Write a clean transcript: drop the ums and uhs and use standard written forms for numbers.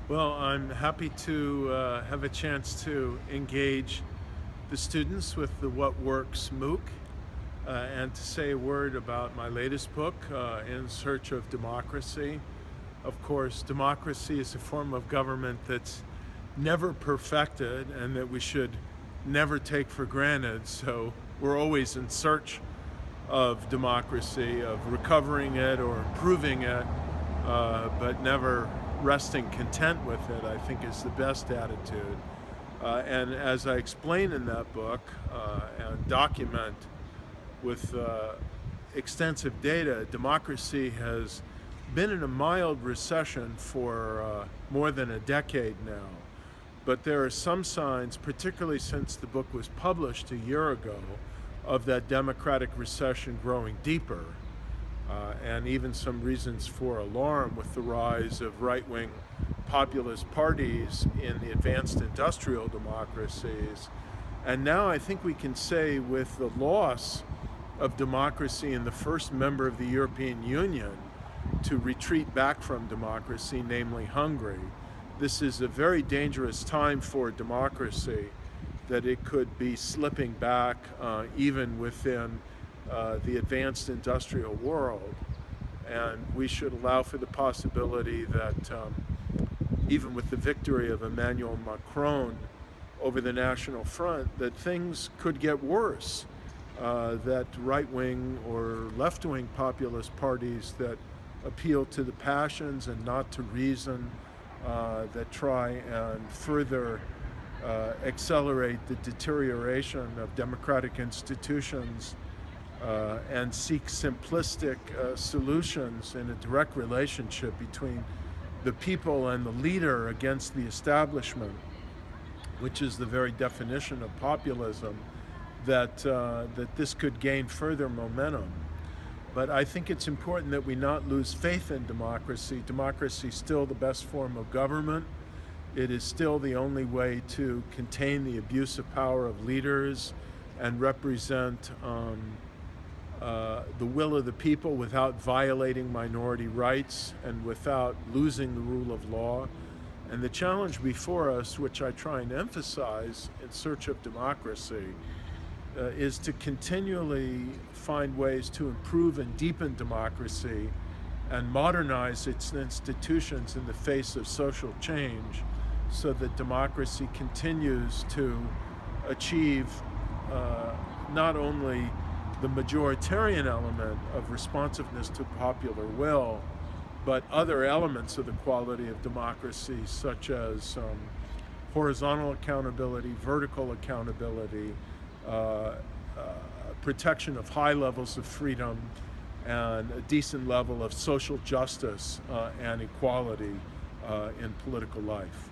Well, I'm happy to have a chance to engage the students with the What Works MOOC and to say a word about my latest book, In Search of Democracy. Of course, democracy is a form of government that's never perfected and that we should never take for granted. So we're always in search of democracy, of recovering it or improving it, but never resting content with it, I think, is the best attitude. And as I explain in that book and document with extensive data, democracy has been in a mild recession for more than a decade now. But there are some signs, particularly since the book was published a year ago, of that democratic recession growing deeper, and even some reasons for alarm with the rise of right-wing populist parties in the advanced industrial democracies. And now I think we can say, with the loss of democracy in the first member of the European Union to retreat back from democracy, namely Hungary, this is a very dangerous time for democracy, that it could be slipping back even within the advanced industrial world. And we should allow for the possibility that even with the victory of Emmanuel Macron over the National Front, that things could get worse, that right-wing or left-wing populist parties that appeal to the passions and not to reason, that try and further accelerate the deterioration of democratic institutions and seek simplistic solutions in a direct relationship between the people and the leader against the establishment, which is the very definition of populism, that this could gain further momentum. But I think it's important that we not lose faith in democracy. Democracy is still the best form of government. It is still the only way to contain the abuse of power of leaders and represent the will of the people without violating minority rights and without losing the rule of law. And the challenge before us, which I try and emphasize in Search of Democracy, is to continually find ways to improve and deepen democracy and modernize its institutions in the face of social change, so that democracy continues to achieve not only the majoritarian element of responsiveness to popular will, but other elements of the quality of democracy, such as horizontal accountability, vertical accountability, protection of high levels of freedom, and a decent level of social justice and equality in political life.